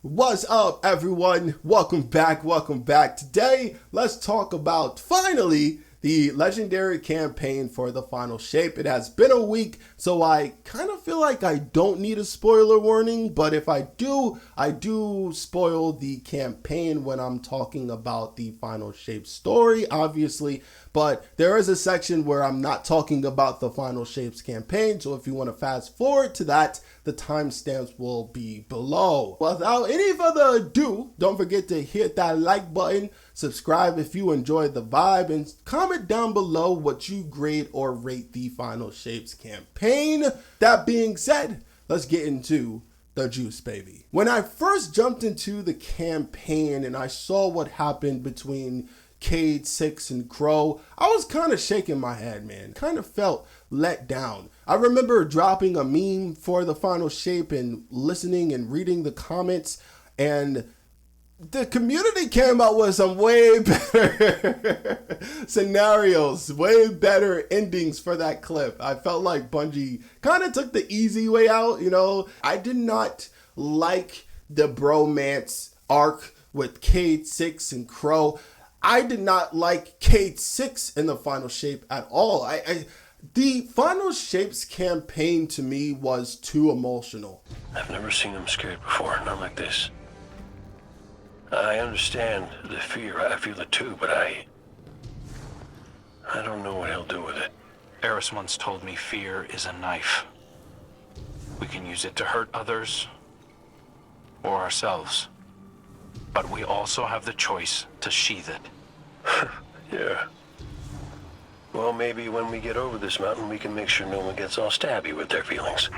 What's up, everyone? Welcome back. Welcome back. Today, let's talk about finally the legendary campaign for the Final Shape. It has been a week, so I kind of feel like I don't need a spoiler warning, but if I do spoil the campaign when I'm talking about the Final Shape story, obviously. But there is a section where I'm not talking about the Final Shapes campaign, so if you want to fast forward to that, the timestamps will be below. Without any further ado, don't forget to hit that like button, subscribe if you enjoyed the vibe, and comment down below what you grade or rate the Final Shapes campaign. That being said, let's get into the juice, baby. When I first jumped into the campaign and I saw what happened between Cayde, Six, and Crow, I was kind of shaking my head, man. Kind of felt let down. I remember dropping a meme for the Final Shape and listening and reading the comments, and the community came out with some way better scenarios, way better endings for that clip. I felt like Bungie kind of took the easy way out, you know. I did not like the bromance arc with Cayde, Six, and Crow. I did not like Cayde, Six in the Final Shape at all. The Final Shapes campaign to me was too emotional. I've never seen him scared before, not like this. I understand the fear, I feel it too, but I don't know what he'll do with it. Eris once told me fear is a knife. We can use it to hurt others or ourselves. But we also have the choice to sheath it. Yeah. Well, maybe when we get over this mountain, we can make sure no one gets all stabby with their feelings.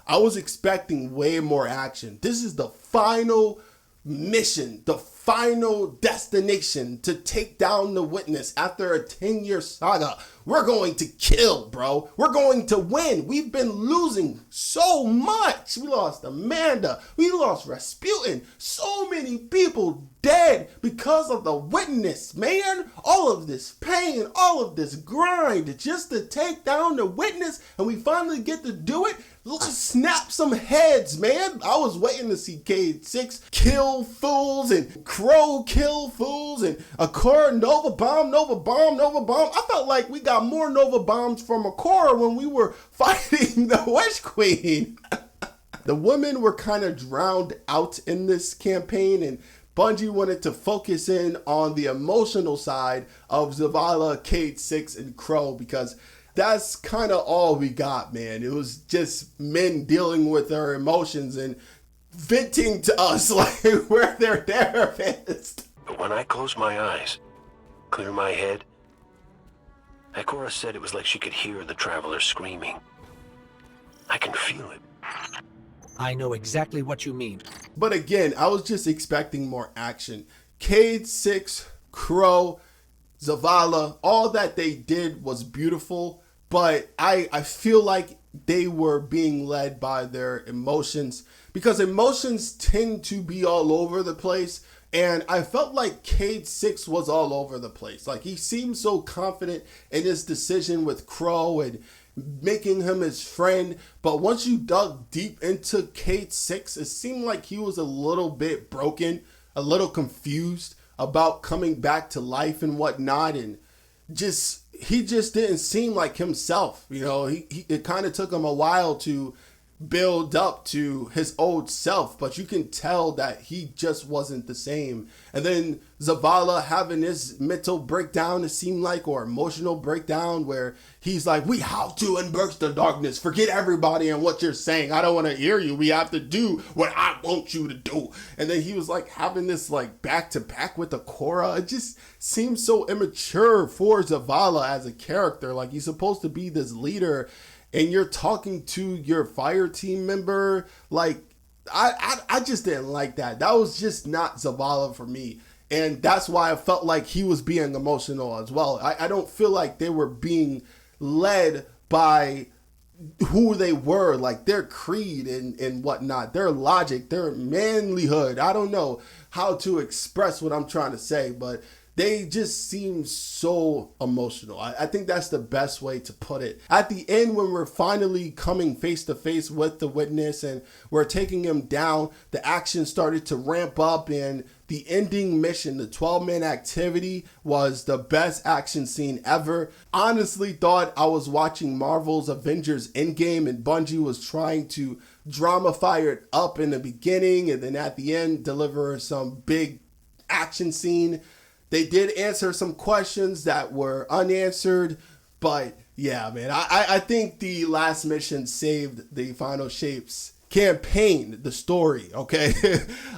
I was expecting way more action. This is the final mission, the final destination to take down the Witness after a 10-year saga. We're going to kill, bro. We're going to win. We've been losing so much. We lost Amanda. We lost Rasputin. So many people dead because of the Witness, man. All of this pain, all of this grind just to take down the Witness, and we finally get to do it. Let's snap some heads, man. I was waiting to see Cayde, Six kill fools and Crow kill fools and Ikora Nova Bomb. I felt like we got more Nova Bombs from Ikora when we were fighting the Witch Queen. The women were kind of drowned out in this campaign, and Bungie wanted to focus in on the emotional side of Zavala, Cayde, Six, and Crow, because that's kind of all we got, man. It was just men dealing with their emotions and venting to us like we're their therapist. But when I close my eyes, clear my head, Ikora said it was like she could hear the Traveler screaming. I can feel it. I know exactly what you mean. But again, I was just expecting more action. Cayde, Six, Crow, Zavala, all that they did was beautiful, but I feel like they were being led by their emotions, because emotions tend to be all over the place. And I felt like Cayde, Six was all over the place. Like, he seemed so confident in his decision with Crow and making him his friend. But once you dug deep into Cayde, Six, it seemed like he was a little bit broken, a little confused about coming back to life and whatnot. And he just didn't seem like himself. You know, it kind of took him a while to build up to his old self, but you can tell that he just wasn't the same. And then Zavala having his mental breakdown, it seemed like, or emotional breakdown, where he's like, we have to embrace the darkness, forget everybody and what you're saying, I don't want to hear you, we have to do what I want you to do. And then he was like having this like back to back with Ikora. It just seems so immature for Zavala as a character. Like, he's supposed to be this leader, and you're talking to your fire team member. Like, I just didn't like that. That was just not Zavala for me. And that's why I felt like he was being emotional as well. I don't feel like they were being led by who they were, like their creed and whatnot, their logic, their manlyhood. I don't know how to express what I'm trying to say, but they just seem so emotional. I think that's the best way to put it. At the end, when we're finally coming face to face with the witness and we're taking him down, the action started to ramp up, and the ending mission, the 12-man activity, was the best action scene ever. Honestly thought I was watching Marvel's Avengers Endgame, and Bungie was trying to dramify it up in the beginning and then at the end deliver some big action scene. They did answer some questions that were unanswered, but yeah, man, I think the last mission saved the Final Shapes campaign, the story, okay?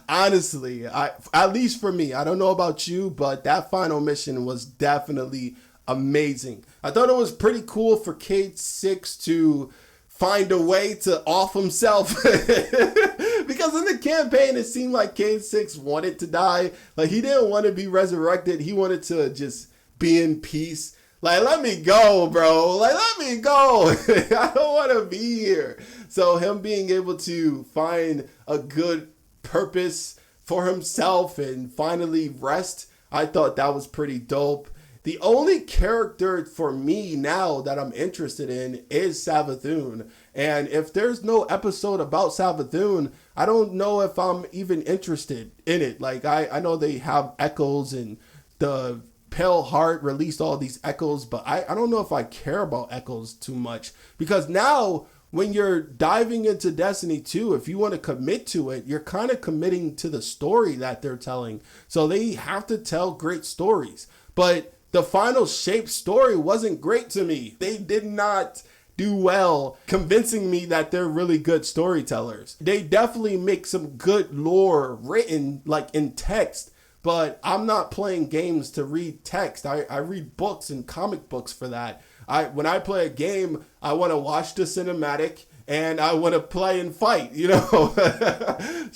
Honestly, at least for me, I don't know about you, but that final mission was definitely amazing. I thought it was pretty cool for Cayde 6 to find a way to off himself because in the campaign it seemed like Cayde 6 wanted to die. Like, he didn't want to be resurrected. He wanted to just be in peace. Like, let me go, bro. Like, let me go. I don't want to be here. So him being able to find a good purpose for himself and finally rest, I thought that was pretty dope. The only character for me now that I'm interested in is Savathun. And if there's no episode about Savathun, I don't know if I'm even interested in it. Like, I know they have echoes and the Pale Heart released all these echoes, but I don't know if I care about echoes too much. Because now, when you're diving into Destiny 2, if you want to commit to it, you're kind of committing to the story that they're telling. So they have to tell great stories. But the Final Shape story wasn't great to me. They did not do well convincing me that they're really good storytellers. They definitely make some good lore written, like in text, but I'm not playing games to read text. I read books and comic books for that. When I play a game, I want to watch the cinematic and I want to play and fight, you know.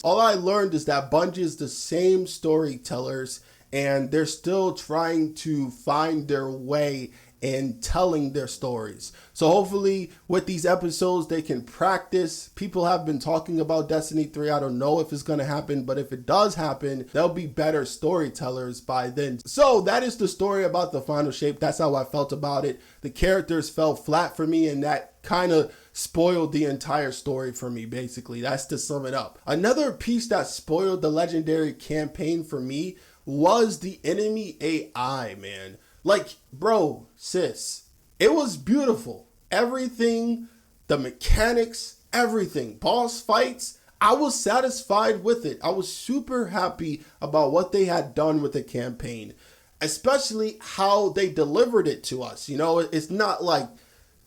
All I learned is that Bungie is the same storytellers, and they're still trying to find their way in telling their stories. So hopefully with these episodes, they can practice. People have been talking about Destiny 3. I don't know if it's going to happen, but if it does happen, they'll be better storytellers by then. So that is the story about the Final Shape. That's how I felt about it. The characters fell flat for me, and that kind of spoiled the entire story for me, basically. That's to sum it up. Another piece that spoiled the Legendary campaign for me was the enemy AI, man. Like, bro, sis, it was beautiful. Everything, the mechanics, everything. Boss fights, I was satisfied with it. I was super happy about what they had done with the campaign, especially how they delivered it to us. You know, it's not like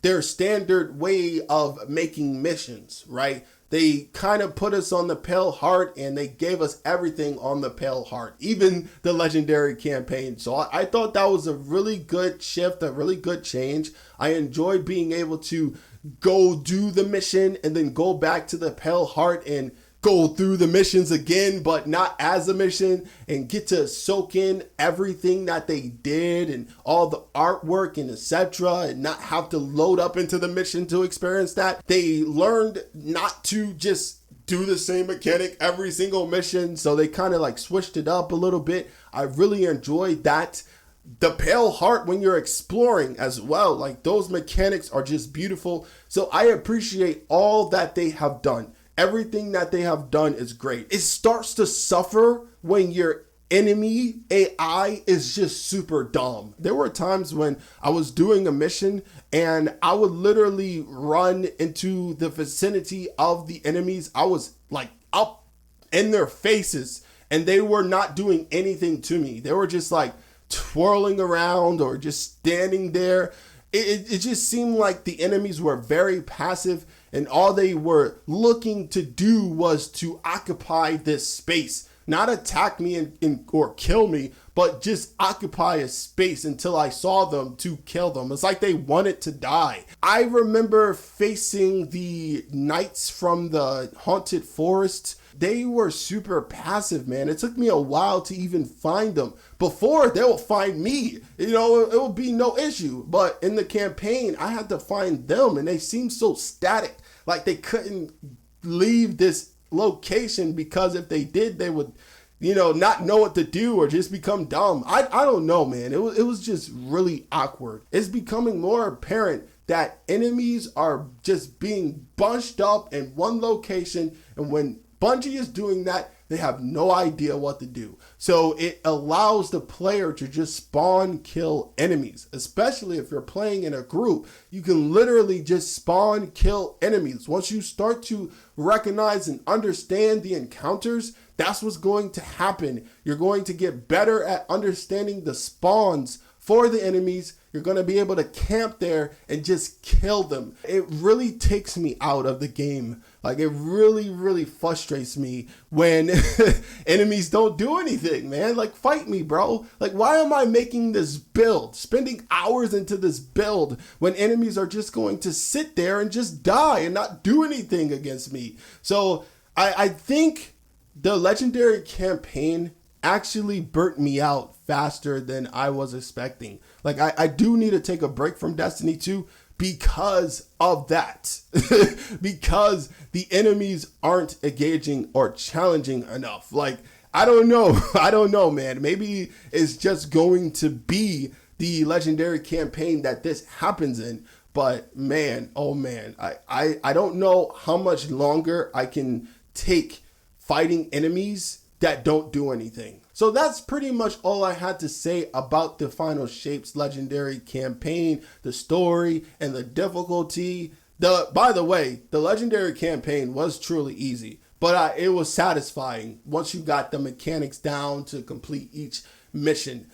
their standard way of making missions, right? They kind of put us on the Pale Heart, and they gave us everything on the Pale Heart, even the Legendary campaign. So I thought that was a really good shift, a really good change. I enjoyed being able to go do the mission and then go back to the Pale Heart and go through the missions again, but not as a mission, and get to soak in everything that they did and all the artwork and etc., and not have to load up into the mission to experience that. They learned not to just do the same mechanic every single mission, so they kind of like switched it up a little bit. I really enjoyed that. The Pale Heart, when you're exploring as well, like, those mechanics are just beautiful. So I appreciate all that they have done. Everything that they have done is great. It starts to suffer when your enemy AI is just super dumb. There were times when I was doing a mission and I would literally run into the vicinity of the enemies. I was like up in their faces and they were not doing anything to me. They were just like twirling around or just standing there. It just seemed like the enemies were very passive, and all they were looking to do was to occupy this space, not attack me or kill me, but just occupy a space until I saw them to kill them. It's like they wanted to die. I remember facing the knights from the Haunted Forest. They were super passive, man. It took me a while to even find them. Before, they will find me. You know, it will be no issue. But in the campaign, I had to find them, and they seemed so static. Like they couldn't leave this location, because if they did, they would not know what to do or just become dumb. I don't know, man. It was just really awkward. It's becoming more apparent that enemies are just being bunched up in one location, and when Bungie is doing that, they have no idea what to do. So it allows the player to just spawn kill enemies, especially if you're playing in a group. You can literally just spawn kill enemies. Once you start to recognize and understand the encounters, that's what's going to happen. You're going to get better at understanding the spawns for the enemies. You're going to be able to camp there and just kill them. It really takes me out of the game. Like, it really, really frustrates me when enemies don't do anything, man. Like, fight me, bro. Like, why am I making this build, spending hours into this build when enemies are just going to sit there and just die and not do anything against me? So I think the Legendary campaign actually burnt me out faster than I was expecting. Like, I do need to take a break from Destiny 2 because of that. Because the enemies aren't engaging or challenging enough. Like, I don't know, man. Maybe it's just going to be the Legendary campaign that this happens in. But man, oh man, I don't know how much longer I can take fighting enemies that don't do anything. So that's pretty much all I had to say about the Final Shapes Legendary campaign, the story, and the difficulty. By the way, the Legendary campaign was truly easy, but it was satisfying once you got the mechanics down to complete each mission.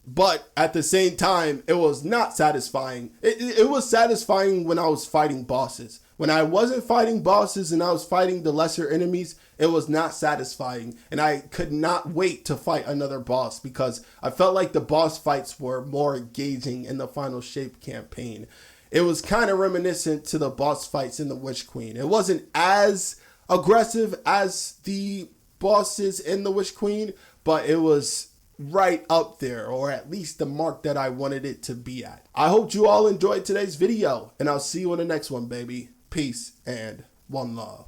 But at the same time, it was not satisfying. It was satisfying when I was fighting bosses. When I wasn't fighting bosses and I was fighting the lesser enemies, it was not satisfying. And I could not wait to fight another boss because I felt like the boss fights were more engaging in the Final Shape campaign. It was kind of reminiscent to the boss fights in the Witch Queen. It wasn't as aggressive as the bosses in the Witch Queen, but it was right up there, or at least the mark that I wanted it to be at. I hope you all enjoyed today's video, and I'll see you in the next one, baby. Peace and one love.